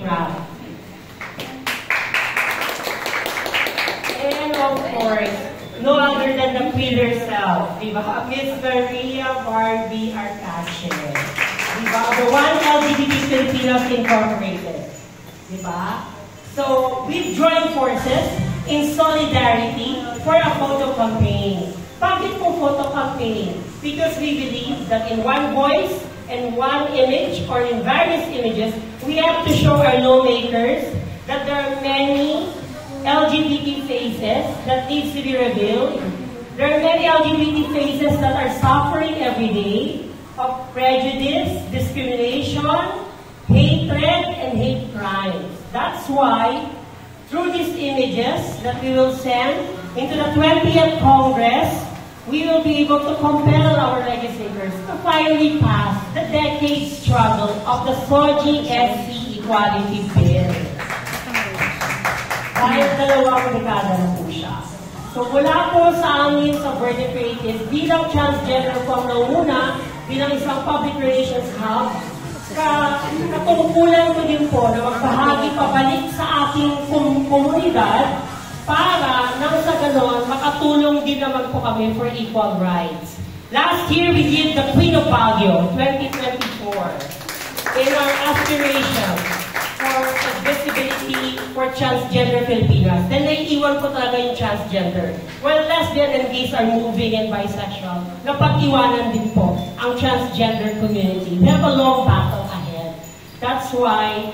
proud. And of course, no other than the Queen herself, diba? Miss Maria Barbie Arcache, diba? The One LGBT Filipinos Incorporated, diba? So, we've joined forces in solidarity for a photo campaign. Bakit po photo campaign? Because we believe that in one voice and one image, or in various images, we have to show our lawmakers that there are many LGBT faces that needs to be revealed. There are many LGBT faces that are suffering every day of prejudice, discrimination, hatred, and hate crimes. That's why, through these images that we will send into the 20th Congress, we will be able to compel our legislators to finally pass the decade struggle of the SOGI-SC Equality Bill. Dahil 2 dekada na po siya. So mula po sa amin sa Verde Creative, bilang transgender po ang nauna, bilang isang public relations hub, katungkulan ko din po na magbahagi pabalik sa aking komunidad para nang sa ganon, makatulong din naman po kami for equal rights. Last year, we did the Queen of Baguio, 2024, in our aspiration for visibility for transgender Filipinas. Then naiiwan po talaga yung transgender. Well, lesbian and gays are moving and bisexual. Napag-iwanan din po ang transgender community. We have a long battle ahead. That's why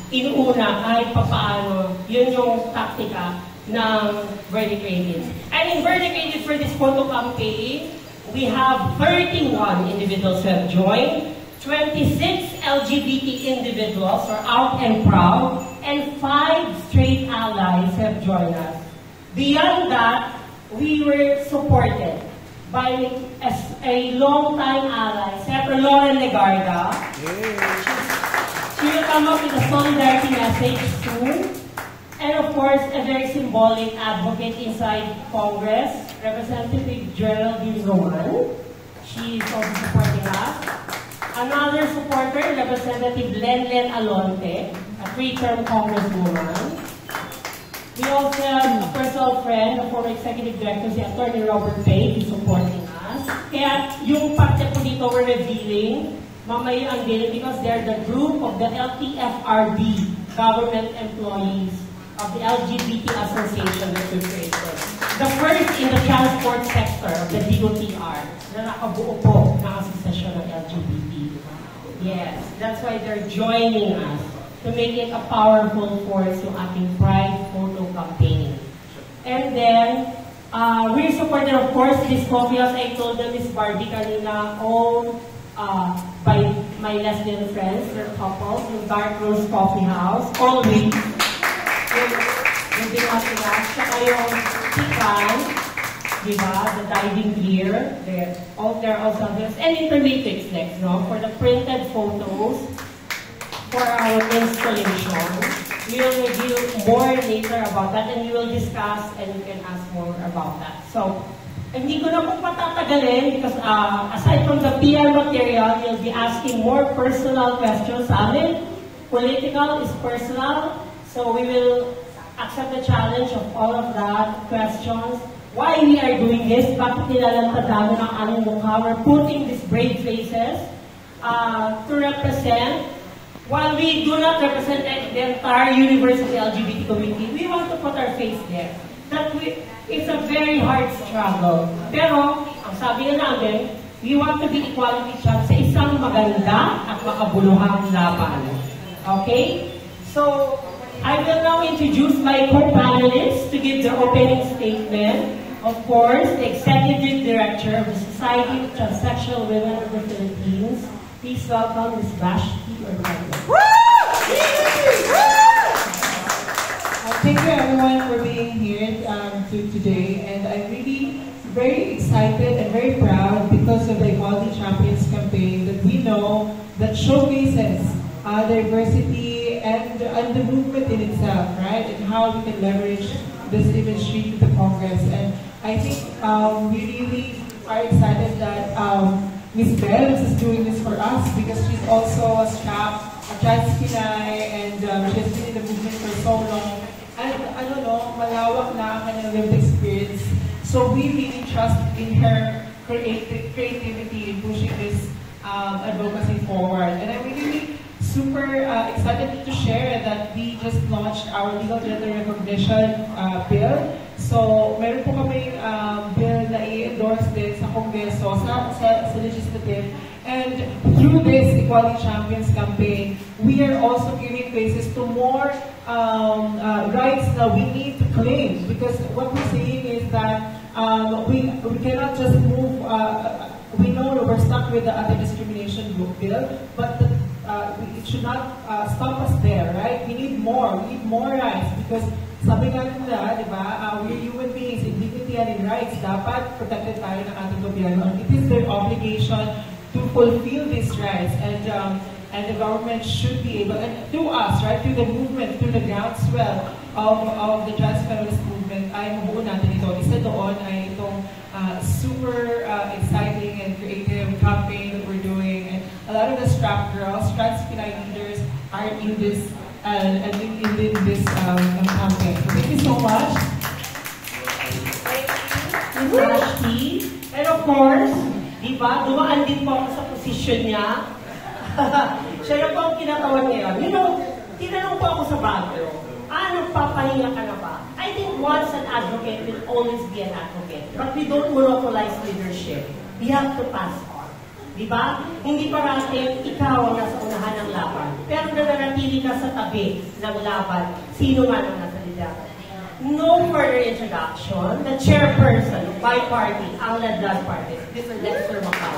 inuuna kahit papaano, yun yung taktika ng Verde Creative. And in Verde Creative for this photo campaign, we have 31 individuals who have joined, 26 LGBT individuals are out and proud, and 5 straight allies have joined us. Beyond that, we were supported by a long-time ally, Senator Lauren Legarda. She will come up with a solidarity message soon. And of course, a very symbolic advocate inside Congress, Representative Geraldine Roman. She is also supporting us. Another supporter, Representative Lenlen Alonte, a 3-term Congresswoman. We also have a personal friend, the former Executive Director, si Attorney Robert Pay, is supporting us. Kaya yung parte po dito we're revealing, mamaya ang unveiling because they're the group of the LTFRB, government employees of the LGBT association that we created. The first in the transport sector of the DOTR na nakabuo po ng asosasyon ng LGBT. Yes, that's why they're joining us to make it a powerful force yung ating Pride photo campaign. And then, we're supported, of course, this coffee house. I told them, Miss Barbie kanina, owned by my lesbian friends, their couples, in Dark Rose Coffee House, always. Yung binatigas, saka yung tikan, diba, the diving gear, there also this, and Intermatrix next, no, for the printed photos for our installation. We will reveal more later about that, and we will discuss, and you can ask more about that. So, hindi ko na po patatagalin because aside from the PR material, you'll be asking more personal questions sa amin. Political is personal, so we will accept the challenge of all of that, questions. Why we are doing this? Bakit nilalantad ng aming mukha? We're putting these brave faces to represent. While we do not represent the entire universe of the LGBT community, we want to put our face there. It's a very hard struggle. Pero, ang sabi nga namin, we want to be equality champ sa isang maganda at makabuluhang laban. Okay? So, I will now introduce my co-panelists to give their opening statement. Of course, the Executive Director of the Society of Transsexual Women of the Philippines. Please welcome Ms. Vashti Orlando. Thank you everyone for being here today, and I'm really very excited and very proud because of the Equality Champions campaign that we know that showcases diversity and the movement in itself, right? And how we can leverage this imagery to the Congress. And I think we really are excited that Ms. Bells is doing this for us because she's also a Trans Pinay, and she has been in the movement for so long. And ano no, malawak na ang kanyang lived experience. So we really trust in her creativity in pushing this advocacy forward. And I'm really super excited to share that we just launched our legal gender recognition bill. So meron po kami bill na i-endorse din sa Kongreso, sa legislative. And through this Equality Champions campaign, we are also giving faces to more rights that we need to claim. Because what we're saying is that we cannot just move, we know that we're stuck with the anti-discrimination bill, but it should not stop us there, right? We need more rights, because sabi nga nila, di ba, we're human beings, in dignity and in rights, dapat protected tayo ng ating gobyerno. And it is their obligation to fulfill these rights, and the government should be able, and through us, right, through the movement, through the groundswell of the trans feminist movement, ay mabuo natin ito. Isa doon ay itong super exciting and creative campaign that we're doing, and a lot of the strap girls, Trans Pinay leaders, are in this in this campaign. So thank you so much. Thank you, Ashley. And of course, di ba, dumaan din po ako sa posisyon niya. Siya na po ang kinatawan ngayon. You know, tinanong po ako sa bagyo, papahinga ka na ba? I think once an advocate will always be an advocate. But we don't monopolize leadership. We have to pass on. Di ba? Hindi parating ikaw ang nasa unahan ng laban. Pero nananatili ka sa tabi ng laban, sino man ang nasa lidaran. No further introduction. The chairperson of my party, ang Ladlad Party, Mr. Dexter Macau.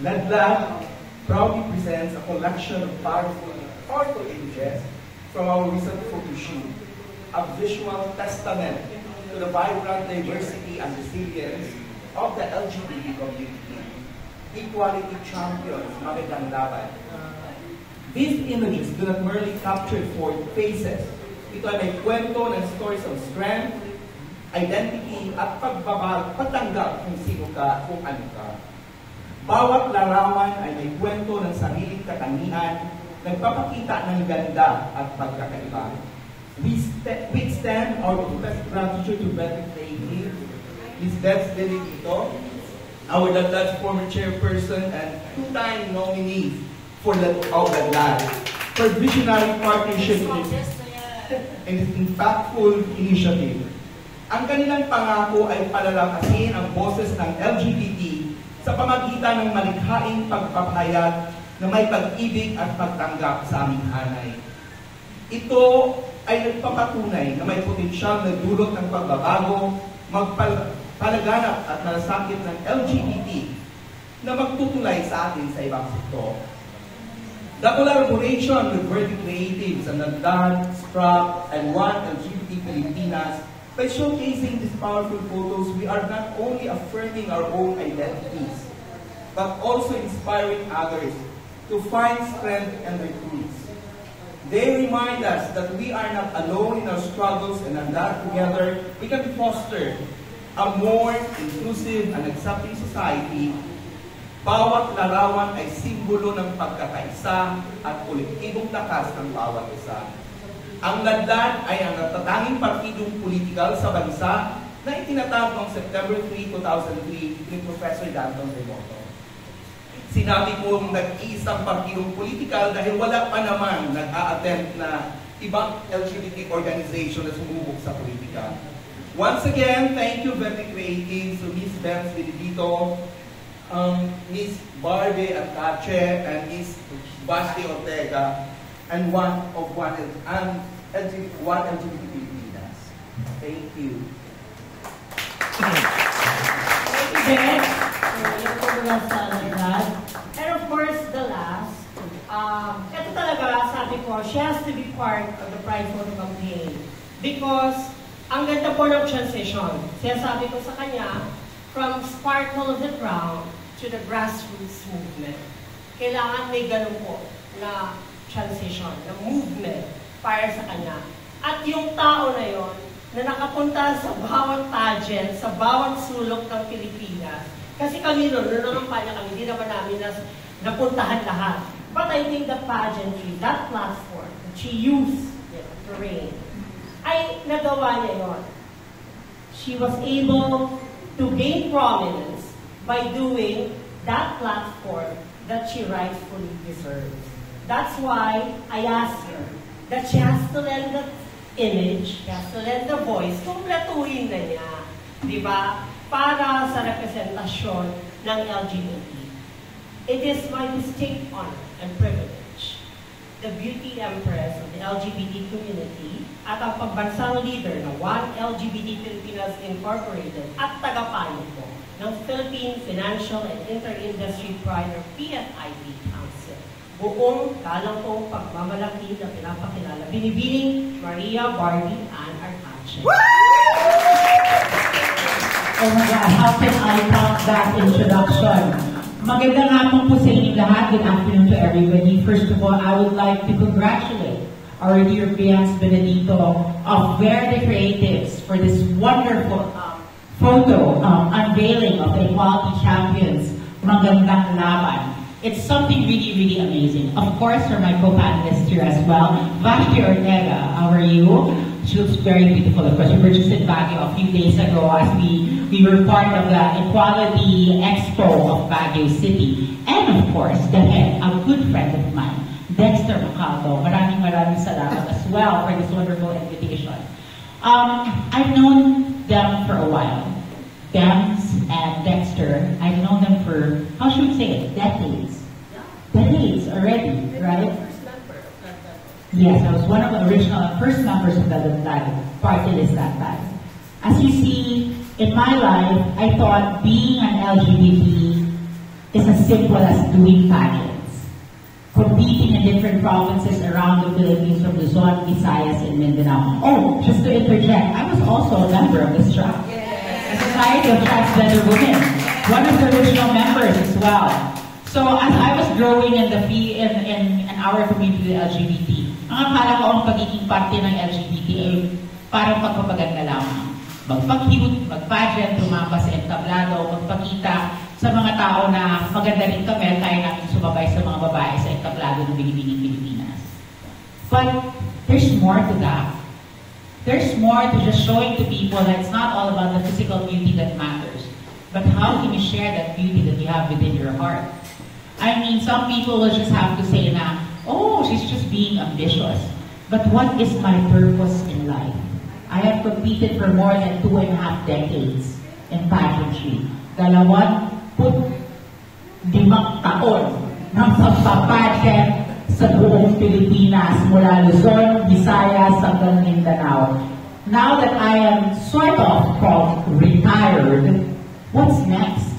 Ladlad proudly presents a collection of powerful images from our recent photo shoot, a visual testament to the vibrant diversity and resilience of the LGBT community. Equality champions, magandang laban. These images do not merely capture four faces. Ito ay may kwento ng stories of strength, identity, at pagtanggap kung sino ka, kung ano ka. Bawat larawan ay may kwento ng sariling katangian, nagpapakita ng ganda at pagkakaiba. We extend our deepest gratitude to Betty Craigie, Ms. Beth Benedito, our Ladlad's former chairperson and two-time nominee for the Ladlad, for visionary partnership and its impactful initiative. Ang kanilang pangako ay palalakasin ang boses ng LGBT sa pamagitan ng malikhaing pagpapahayag na may pag-ibig at pagtanggap sa aming hanay. Ito ay nagpapatunay na may potensyal na dulot ng pagbabago, magpalaganap at malasakit ng LGBT na magtutulay sa atin sa ibang sektor. The collaboration with Verdi Creatives and Ladlad, Strap, and One LGBT Pilipinas, by showcasing these powerful photos, we are not only affirming our own identities, but also inspiring others to find strength in their roots. They remind us that we are not alone in our struggles, and that together we can foster a more inclusive and accepting society. Bawat larawan ay simbolo ng pagkakaisa at kolektibong lakas ng bawat isa. Ang Ladlad ay ang natatanging partidong politikal sa bansa na itinatag noong September 3, 2003 ni Professor Danton Remoto. Sinabi kong nag-iisang partidong politikal dahil wala pa naman nag-a-attempt na ibang LGBT organization na sumubok sa politika. Once again, thank you very creative to Ms. Beth Benedito, Ms. Barbie Atache, and Ms. Basti Ortega, and one LGBT Pilipinas. Thank you. Thank you, Beth. Yung pagmula sa Ladlad. And of course, the last, ito talaga, sabi ko, she has to be part of the Pride Photo campaign. Because, ang ganda po ng transition. Sinasabi ko sa kanya, from sparkle of the ground to the grassroots movement. Kailangan may ganun po na transition, na movement para sa kanya. At yung tao na yon na nakapunta sa bawat pageant, sa bawat sulok ng Pilipinas, Kasi kami noon nangampanya kami, hindi naman namin napuntahan lahat. But I think the pageantry, that platform that she used to reign, ay nagawa niya yun. She was able to gain prominence by doing that platform that she rightfully deserves. That's why I asked her that she has to lend the image, she has to lend the voice, kumplatuhin na niya, di ba? Para sa representasyon ng LGBT. It is my distinct honor and privilege, the beauty empress of the LGBT community at ang pambansang leader ng One LGBT Filipinas Incorporated at tagapayo po ng Philippine Financial and Inter-Industry Pride or PFIP Council. Buong galang pong pagmamalaki na pinapakilala, Binibining Maria Barbie Ann Artache. Oh my God, how can I top that introduction? Magandang hapon po sa inyong lahat. Good afternoon to everybody. First of all, I would like to congratulate our dear Bians Benedito of Verde Creatives for this wonderful photo unveiling of the Equality Champions Magandang Laban. It's something really, really amazing. Of course, for my co-panelists here as well, Vashti Ortega, how are you? She looks very beautiful. Of course, we were just in Baguio a few days ago as we were part of the Equality Expo of Baguio City. And of course, the head, a good friend of mine, Dexter Macaldo. Maraming salamat as well for this wonderful invitation. I've known them for a while. Dems and Dexter, I've known them for, how should we say it, decades. Decades already, right? Yes, I was one of the original first members of the party list that time. As you see, in my life, I thought being an LGBT is as simple as doing pageants. Competing in different provinces around the Philippines from Luzon, Visayas, and Mindanao. Oh, just to interject, I was also a member of this tribe. The Society of Transgender Women, one of the original members as well. So as I was growing in our community, the LGBT, ang akala ko ang pagiging parte ng LGBT ay parang pagpapaganda lamang. Magpag-cute, mag-pageant, tumama sa entablado, magpakita sa mga tao na maganda rin kami, kaya namin sumabay sa mga babae sa entablado ng Binibining Pilipinas. But there's more to that. There's more to just showing to people that it's not all about the physical beauty that matters, but how can you share that beauty that you have within your heart? I mean, some people will just have to say na, oh, she's just being ambitious. But what is my purpose in life? I have competed for more than 2.5 decades in pageantry. 25 taon ng pagpapageant sa buong Pilipinas, mula Luzon, Visayas, hanggang Mindanao. Now that I am sort of retired, what's next?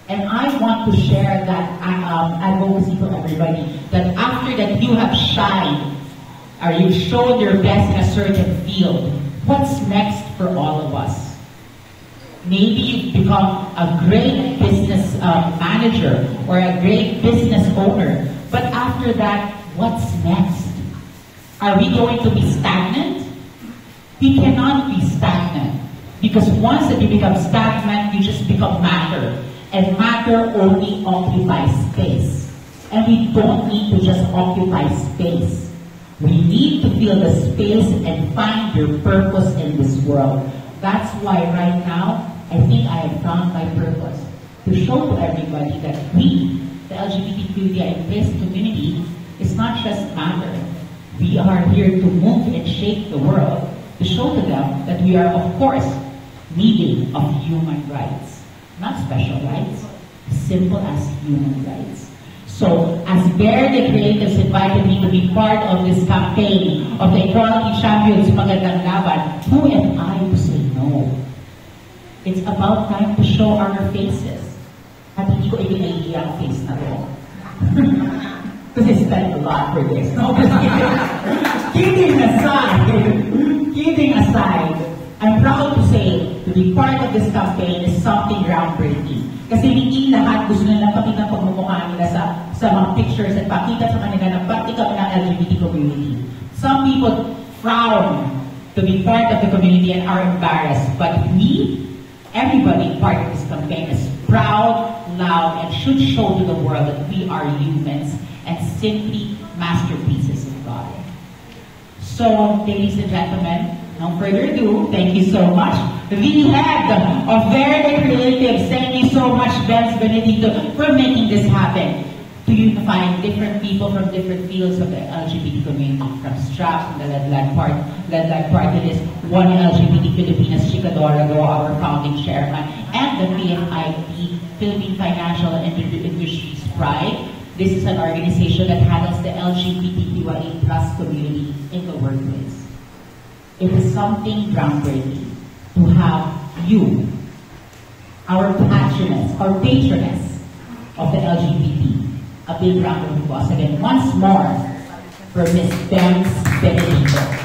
And I want to share that advocacy to everybody, that after that you have shined, or you've showed your best in a certain field, what's next for all of us? Maybe you've become a great business manager or a great business owner. But after that, what's next? Are we going to be stagnant? We cannot be stagnant. Because once that you become stagnant, you just become matter. And matter only occupies space. And we don't need to just occupy space. We need to fill the space and find your purpose in this world. That's why right now, I think I have found my purpose. To show to everybody that we, the LGBTQIA+ community, is not just matter. We are here to move and shape the world, to show to them that we are, of course, needing of human rights. Not special rights, simple as human rights. So, as Verde Creatives invited me to be part of this campaign of the Equality Champions Magandang Laban, who am I to say no? It's about time to show our faces. At hindi ko ibinigay ang face na to. Because I spent a lot for this. No, kidding aside, I'm proud to say to be part of this campaign is something groundbreaking. Kasi hindi lahat gusto nila pakita ang pagmumukha nila sa mga pictures at pakita sa kanila na pati kami ng LGBT community. Some people frown to be part of the community and are embarrassed. But we, everybody part of this campaign is proud, loud, and should show to the world that we are humans and simply masterpieces of God. So, ladies and gentlemen, no further ado, thank you so much. The head of Verde Creatives, thank you so much, Benz Benedito, for making this happen. To unifying different people from different fields of the LGBT community, from STRAP, from the LED Party List, One LGBT Filipinas, Chicadora Go, our founding chairman, and the PFIP, Philippine Financial and Industries Pride. This is an organization that handles the LGBTQIA+ community in the workplace. It is something groundbreaking to have you, our patroness of the LGBT. A big round of applause again once more for Ms. Benz Benedito.